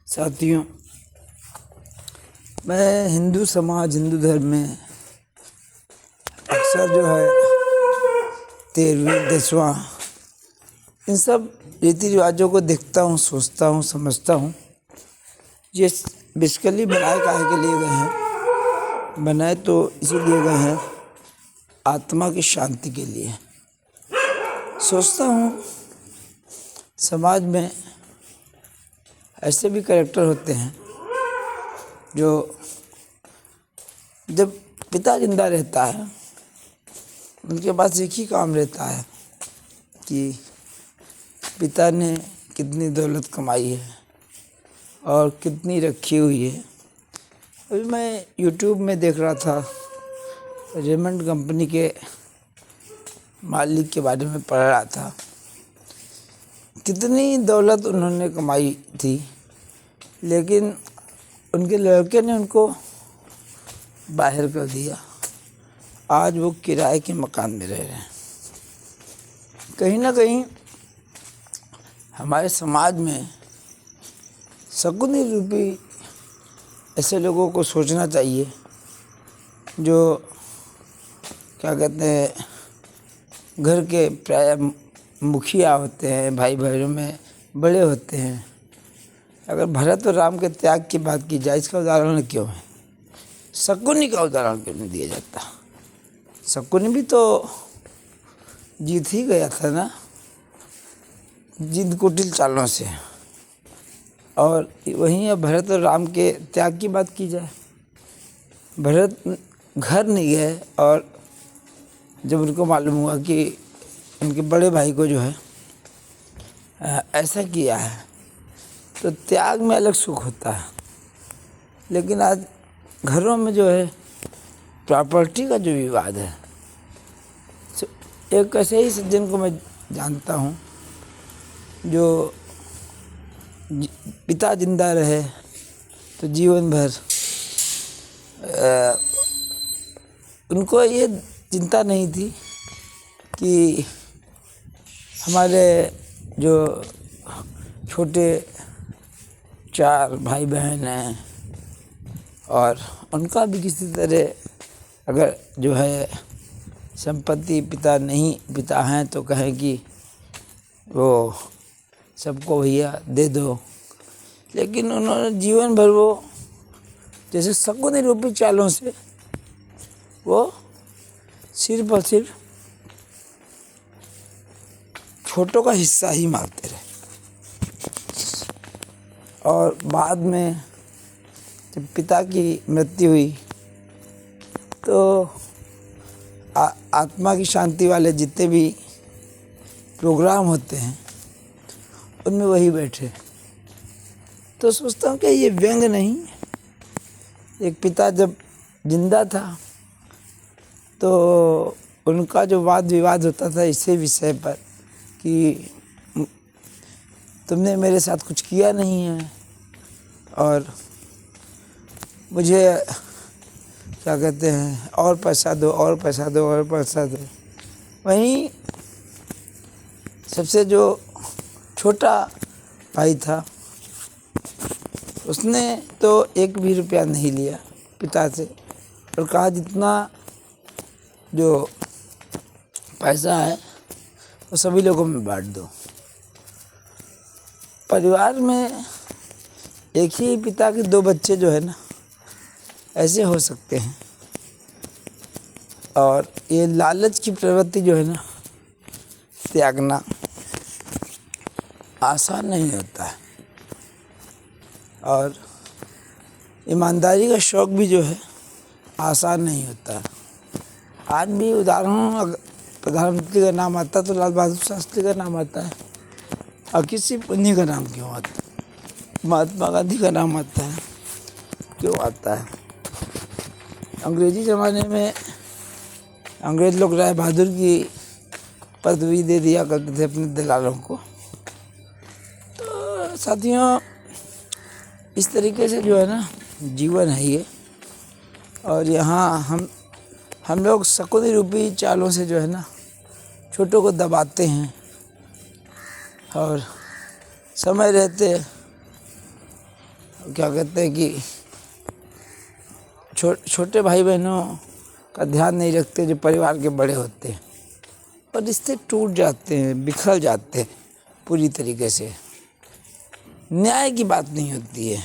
साथियों, मैं हिंदू समाज, हिंदू धर्म में अक्सर जो है 13वीं 10वां इन सब रीति रिवाजों को देखता हूँ, सोचता हूँ, समझता हूँ। ये बेसिकली बनाए काहे के लिए गए हैं? बनाए तो इसीलिए गए हैं आत्मा की शांति के लिए। सोचता हूँ समाज में ऐसे भी कैरेक्टर होते हैं जो जब पिता जिंदा रहता है उनके पास एक ही काम रहता है कि पिता ने कितनी दौलत कमाई है और कितनी रखी हुई है। अभी मैं यूट्यूब में देख रहा था, रेमंड कंपनी के मालिक के बारे में पढ़ रहा था। कितनी दौलत उन्होंने कमाई थी, लेकिन उनके लड़के ने उनको बाहर कर दिया। आज वो किराए के मकान में रह रहे हैं। कहीं ना कहीं हमारे समाज में शकुनी रूपी ऐसे लोगों को सोचना चाहिए जो क्या कहते हैं, घर के प्राय मुखिया होते हैं, भाई बहनों में बड़े होते हैं। अगर भरत और राम के त्याग की बात की जाए, इसका उदाहरण क्यों है? शकुनी का उदाहरण क्यों नहीं दिया जाता? शकुनी भी तो जीत ही गया था ना, जिद कुटिल चालों से। और वहीं अब भरत और राम के त्याग की बात की जाए, भरत घर नहीं गए और जब उनको मालूम हुआ कि उनके बड़े भाई को जो है ऐसा किया है, तो त्याग में अलग सुख होता है। लेकिन आज घरों में जो है प्रॉपर्टी का जो विवाद है, एक ऐसे ही सज्जन को मैं जानता हूँ जो पिता जिंदा रहे तो जीवन भर उनको ये चिंता नहीं थी कि हमारे जो छोटे 4 भाई बहन हैं और उनका भी किसी तरह अगर जो है संपत्ति पिता हैं तो कहें कि वो सबको भैया दे दो। लेकिन उन्होंने जीवन भर वो जैसे शकुनी रूपी चालों से वो सिर्फ और सिर्फ छोटों का हिस्सा ही मांगते रहे। और बाद में जब पिता की मृत्यु हुई तो आत्मा की शांति वाले जितने भी प्रोग्राम होते हैं उनमें वही बैठे। तो सोचता हूँ कि ये व्यंग नहीं, एक पिता जब जिंदा था तो उनका जो वाद विवाद होता था इसी विषय पर कि तुमने मेरे साथ कुछ किया नहीं है और मुझे क्या कहते हैं और पैसा दो, और पैसा दो, और पैसा दो। वहीं सबसे जो छोटा भाई था उसने तो 1 भी रुपया नहीं लिया पिता से और कहा जितना जो पैसा है वो सभी लोगों में बांट दो। परिवार में एक ही पिता के 2 बच्चे जो है ना, ऐसे हो सकते हैं। और ये लालच की प्रवृत्ति जो है ना, त्यागना आसान नहीं होता है। और ईमानदारी का शौक़ भी जो है आसान नहीं होता है। आज भी उदाहरण प्रधानमंत्री का नाम आता तो लाल बहादुर शास्त्री का नाम आता है, और किसी उन्हीं का नाम क्यों आता है? महात्मा गांधी का नाम आता है, क्यों आता है? अंग्रेजी ज़माने में अंग्रेज़ लोग राय बहादुर की पदवी दे दिया करते थे अपने दलालों को। तो साथियों, इस तरीके से जो है ना जीवन है ये। और यहाँ हम लोग शकुनी रूपी चालों से जो है ना छोटों को दबाते हैं और समय रहते क्या कहते हैं कि छोटे भाई बहनों का ध्यान नहीं रखते जो परिवार के बड़े होते हैं, और रिश्ते टूट जाते हैं, बिखर जाते हैं पूरी तरीके से। न्याय की बात नहीं होती है,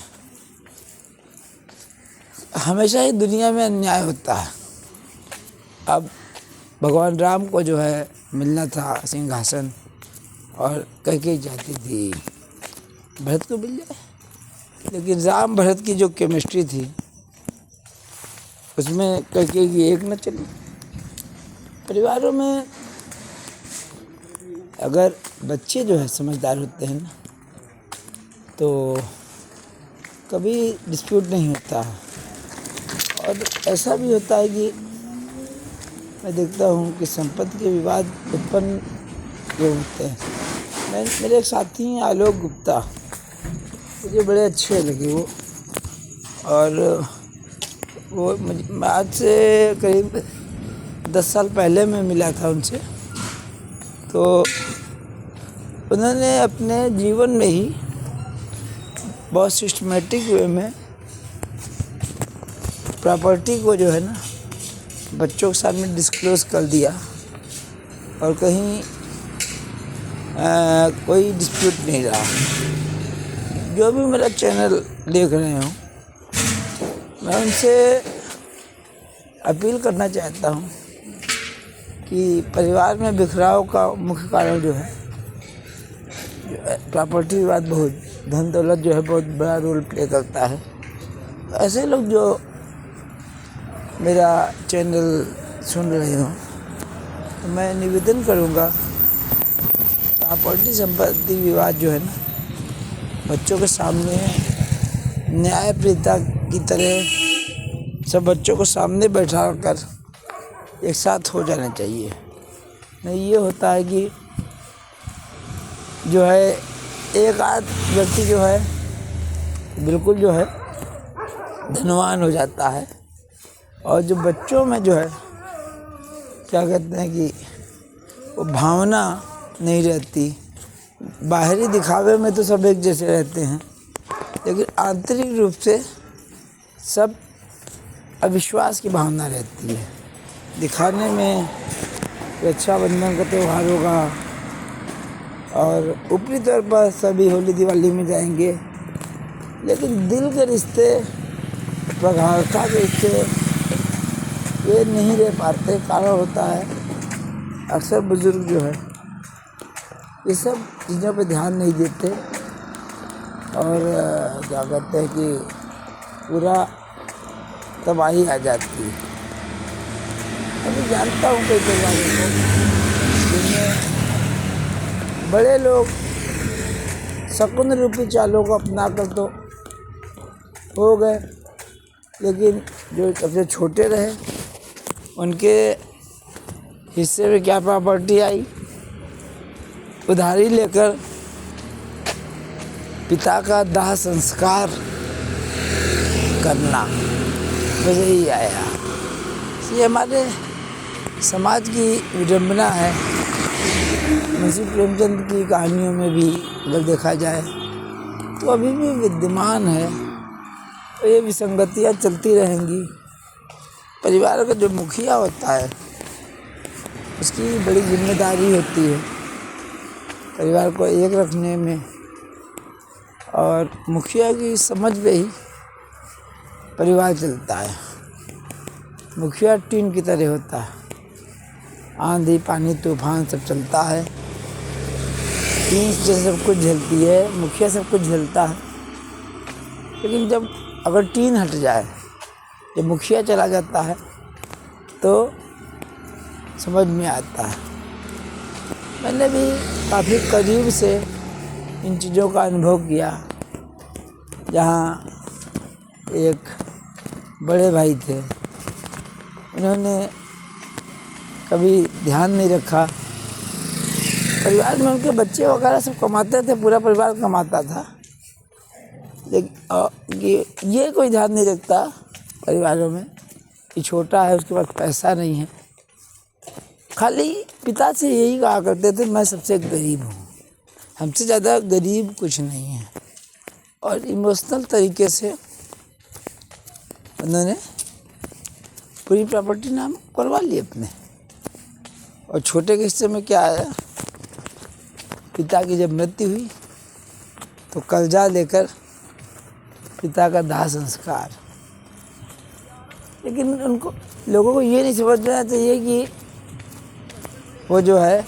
हमेशा ही दुनिया में अन्याय होता है। अब भगवान राम को जो है मिलना था सिंहासन, और कैकेयी चाहती थी भरत को मिल जाए, लेकिन राम भरत की जो केमिस्ट्री थी उसमें कैकेयी की एक न चली। परिवारों में अगर बच्चे जो है समझदार होते हैं ना, तो कभी डिस्प्यूट नहीं होता। और ऐसा भी होता है कि मैं देखता हूँ कि संपत्ति के विवाद उत्पन्न जो होते हैं। मेरे एक साथी हैं आलोक गुप्ता, मुझे बड़े अच्छे लगे वो, और वो मैं आज से करीब 10 साल पहले मैं मिला था उनसे। तो उन्होंने अपने जीवन में ही बहुत सिस्टमेटिक वे में प्रॉपर्टी को जो है ना बच्चों के सामने डिस्क्लोज़ कर दिया, और कहीं कोई डिस्प्यूट नहीं रहा। जो भी मेरा चैनल देख रहे हो, मैं उनसे अपील करना चाहता हूँ कि परिवार में बिखराव का मुख्य कारण जो है प्रॉपर्टी विवाद, बहुत धन दौलत जो है बहुत बड़ा रोल प्ले करता है। ऐसे लोग जो मेरा चैनल सुन रहे हो, तो मैं निवेदन करूँगा, प्रॉपर्टी संपत्ति विवाद जो है ना बच्चों के सामने न्यायप्रियता की तरह सब बच्चों को सामने बैठा कर एक साथ हो जाना चाहिए। नहीं ये होता है कि जो है एक आध व्यक्ति जो है बिल्कुल जो है धनवान हो जाता है, और जो बच्चों में जो है क्या कहते हैं कि वो भावना नहीं रहती। बाहरी दिखावे में तो सब एक जैसे रहते हैं, लेकिन आंतरिक रूप से सब अविश्वास की भावना रहती है। दिखाने में रक्षाबंधन का त्यौहार होगा और ऊपरी तौर पर सभी होली दिवाली में जाएंगे, लेकिन दिल के रिश्ते, प्रगाढ़ता के रिश्ते ये नहीं रह पाते। कारण होता है अक्सर बुजुर्ग जो है ये सब चीज़ों पे ध्यान नहीं देते, और क्या कहते हैं कि पूरा तबाही आ जाती है। मैं जानता हूँ कई परिवारों को जिनमें बड़े लोग शकुन रूपी चालों को अपना कर तो हो गए, लेकिन जो सबसे छोटे रहे उनके हिस्से में क्या प्रॉपर्टी आई, उधारी लेकर पिता का दाह संस्कार करना, बस यही आया। ये हमारे समाज की विडंबना है। मुंशी प्रेमचंद की कहानियों में भी अगर देखा जाए तो अभी भी विद्यमान है, तो ये विसंगतियाँ चलती रहेंगी। परिवार का जो मुखिया होता है उसकी बड़ी जिम्मेदारी होती है परिवार को एक रखने में, और मुखिया की समझ पे ही परिवार चलता है। मुखिया टीन की तरह होता है, आंधी पानी तूफान सब चलता है, टीन से सब कुछ झेलती है, मुखिया सब कुछ झेलता है। लेकिन जब अगर टीन हट जाए, जब मुखिया चला जाता है तो समझ में आता है। मैंने भी काफ़ी करीब से इन चीज़ों का अनुभव किया, जहाँ एक बड़े भाई थे, उन्होंने कभी ध्यान नहीं रखा। परिवार में उनके बच्चे वगैरह सब कमाते थे, पूरा परिवार कमाता था, लेकिन ये कोई ध्यान नहीं रखता परिवारों में कि छोटा है, उसके पास पैसा नहीं है। खाली पिता से यही कहा करते थे, मैं सबसे गरीब हूँ, हमसे ज़्यादा गरीब कुछ नहीं है। और इमोशनल तरीके से उन्होंने पूरी प्रॉपर्टी नाम करवा ली अपने। और छोटे के हिस्से में क्या आया, पिता की जब मृत्यु हुई तो कर्जा लेकर पिता का दाह संस्कार। लेकिन उनको लोगों को ये नहीं समझना चाहिए कि वो जो है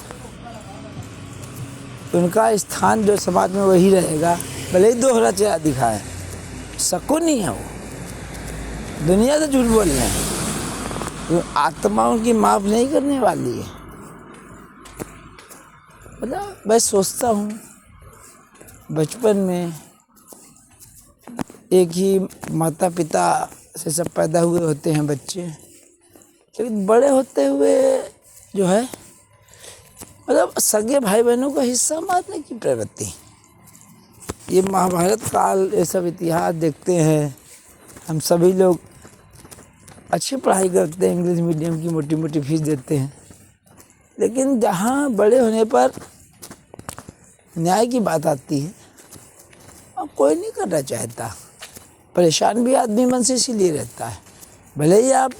उनका स्थान जो समाज में वही रहेगा, भले ही दोहरा चेहरा दिखाए। शकुन नहीं है वो, दुनिया से झूठ बोल रहे हैं, तो आत्मा उनकी माफ़ नहीं करने वाली है। मतलब मैं सोचता हूँ बचपन में एक ही माता पिता से सब पैदा हुए होते हैं बच्चे, लेकिन बड़े होते हुए जो है मतलब सगे भाई बहनों का हिस्सा मारने की प्रवृत्ति। ये महाभारत काल ये सब इतिहास देखते हैं हम सभी लोग, अच्छी पढ़ाई करते हैं, इंग्लिश मीडियम की मोटी मोटी फीस देते हैं, लेकिन जहाँ बड़े होने पर न्याय की बात आती है और कोई नहीं करना चाहता। परेशान भी आदमी मन से इसीलिए रहता है। भले ही आप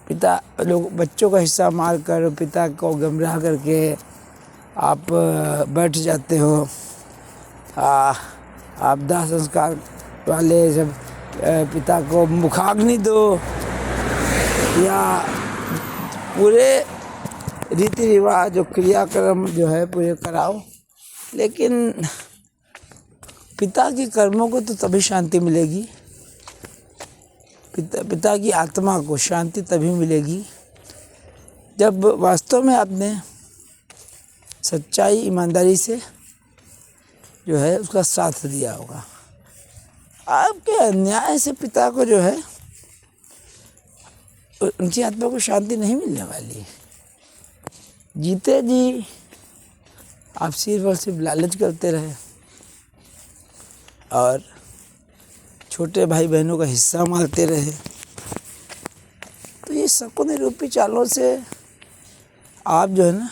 पिता लोग बच्चों का हिस्सा मार कर पिता को गुमराह करके आप बैठ जाते हो, आप दाह संस्कार वाले जब पिता को मुखाग्नि दो या पूरे रीति रिवाज जो क्रियाक्रम जो है पूरे कराओ, लेकिन पिता के कर्मों को तो तभी शांति मिलेगी, पिता की आत्मा को शांति तभी मिलेगी जब वास्तव में आपने सच्चाई ईमानदारी से जो है उसका साथ दिया होगा। आपके अन्याय से पिता को जो है उनकी आत्मा को शांति नहीं मिलने वाली। जीते जी आप सिर्फ और सिर्फ लालच करते रहे और छोटे भाई बहनों का हिस्सा मारते रहे, तो ये शकुन रूपी चालों से आप जो है ना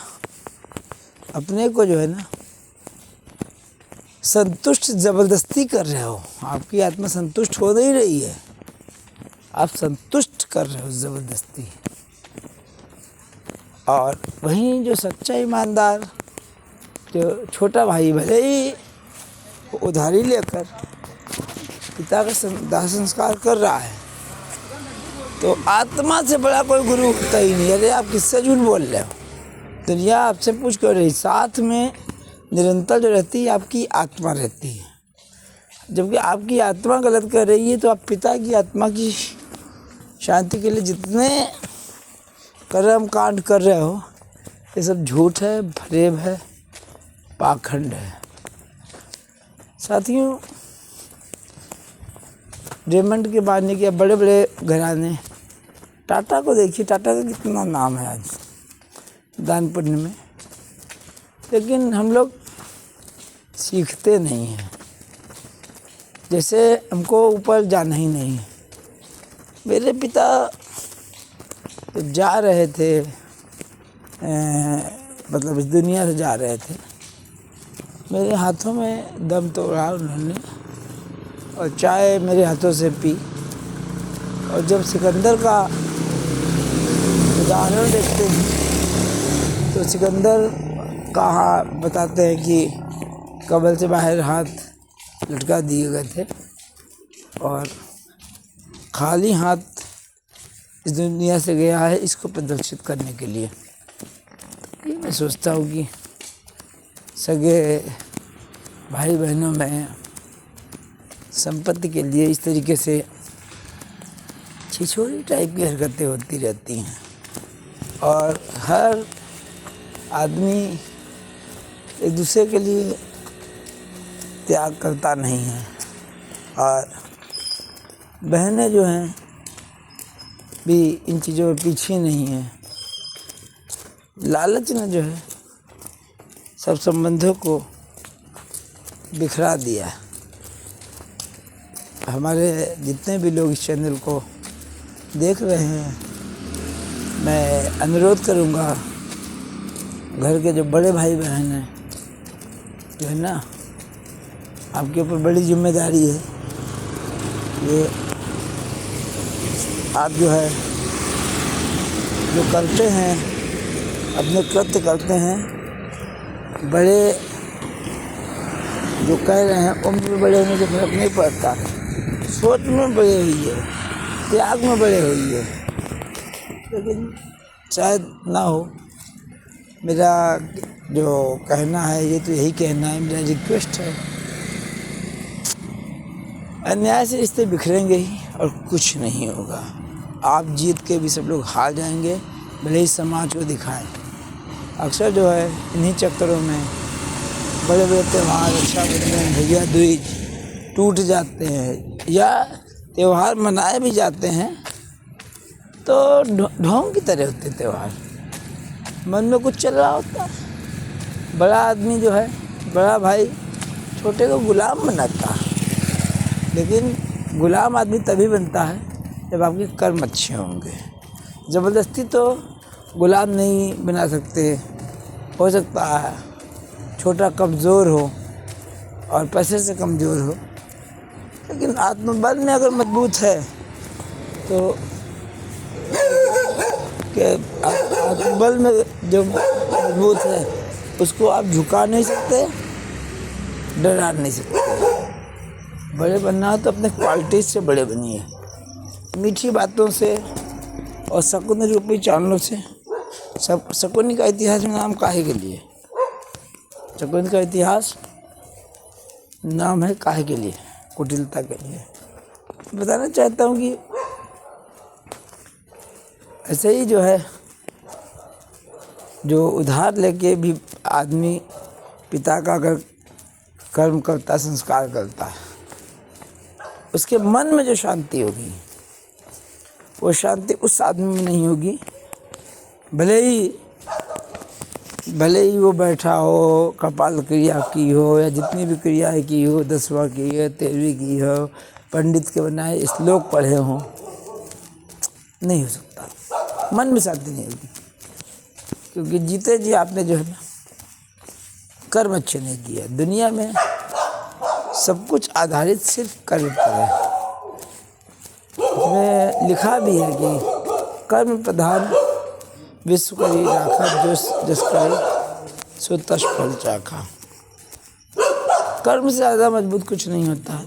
अपने को जो है ना संतुष्ट ज़बरदस्ती कर रहे हो। आपकी आत्मा संतुष्ट हो नहीं रही है, आप संतुष्ट कर रहे हो ज़बरदस्ती। और वहीं जो सच्चा ईमानदार जो छोटा भाई भले ही उधारी लेकर पिता का दाह संस्कार कर रहा है, तो आत्मा से बड़ा कोई गुरु होता ही नहीं। अरे आप किससे झूठ बोल रहे हो, दुनिया आपसे पूछ कर रही, साथ में निरंतर जो रहती है आपकी आत्मा रहती है। जबकि आपकी आत्मा गलत कर रही है तो आप पिता की आत्मा की शांति के लिए जितने कर्म कांड कर रहे हो ये सब झूठ है, फरेब है, पाखंड है। साथियों, रेमंड के बानी के बड़े बड़े घराने, टाटा को देखिए, टाटा का कितना नाम है आज दान पुण्य में, लेकिन हम लोग सीखते नहीं हैं, जैसे हमको ऊपर जाना ही नहीं है। मेरे पिता तो जा रहे थे मतलब इस दुनिया से जा रहे थे, मेरे हाथों में दम तोड़ा उन्होंने और चाय मेरे हाथों से पी। और जब सिकंदर का उदाहरण देखते हैं तो सिकंदर कहा बताते हैं कि कब्र से बाहर हाथ लटका दिए गए थे और खाली हाथ इस दुनिया से गया है इसको प्रदर्शित करने के लिए। ये मैं सोचता हूँ कि सगे भाई बहनों में संपत्ति के लिए इस तरीके से छिछोरी टाइप की हरकतें होती रहती हैं और हर आदमी एक दूसरे के लिए त्याग करता नहीं है। और बहनें जो हैं भी इन चीज़ों में पीछे नहीं हैं। लालच ने जो है सब संबंधों को बिखरा दिया। हमारे जितने भी लोग इस चैनल को देख रहे हैं, मैं अनुरोध करूँगा घर के जो बड़े भाई बहन हैं जो है ना आपके ऊपर बड़ी जिम्मेदारी है। ये आप जो है जो करते हैं, अपने कृत्य करते हैं, बड़े जो कह रहे हैं उम्र में बड़े होने से फर्क नहीं पड़ता, सोच में बड़े हुई है, त्याग में बड़े हुई है, लेकिन शायद ना हो। मेरा जो कहना है ये तो यही कहना है, मेरा रिक्वेस्ट है। अन्याय से रिश्ते बिखरेंगे ही और कुछ नहीं होगा। आप जीत के भी सब लोग हार जाएंगे, भले ही समाज को दिखाएं। अक्सर जो है इन्हीं चक्करों में बड़े बड़े त्यौहार, रक्षाबंधन, भैया दूज टूट जाते हैं, या त्यौहार मनाए भी जाते हैं तो ढोंग की तरह होते त्यौहार। मन में कुछ चल रहा होता है। बड़ा आदमी जो है, बड़ा भाई छोटे को गुलाम बनाता है, लेकिन गुलाम आदमी तभी बनता है जब आपके कर्म अच्छे होंगे। ज़बरदस्ती तो गुलाम नहीं बना सकते। हो सकता है छोटा कमज़ोर हो और पैसे से कमज़ोर हो, लेकिन आत्मबल में अगर मजबूत है तो आत्मबल में जो मजबूत है उसको आप झुका नहीं सकते, डरा नहीं सकते। बड़े बनना है तो अपने क्वालिटी से बड़े बनिए, मीठी बातों से और शकुनी रूपी चावलों से। शकुनी का इतिहास में नाम काहे के लिए? शकुनी का इतिहास नाम है काहे के लिए? कुटिलता के लिए। बताना चाहता हूँ कि ऐसे ही जो है, जो उधार लेके भी आदमी पिता का अगर कर्म करता, संस्कार करता है, उसके मन में जो शांति होगी वो शांति उस आदमी में नहीं होगी। भले ही वो बैठा हो, कपाल क्रिया की हो, या जितनी भी क्रियाएं की हो, 10वां की हो, 13वीं की हो, पंडित के बनाए श्लोक पढ़े हों, नहीं हो सकता। मन में शांति नहीं होगी, क्योंकि जीते जी आपने जो है ना कर्म अच्छे नहीं किया। दुनिया में सब कुछ आधारित सिर्फ कर्म पर है। इसमें लिखा भी है कि कर्म प्रधान विश्व करी राखा, जस करे सो तस फल चाखा। कर्म से ज़्यादा मजबूत कुछ नहीं होता है।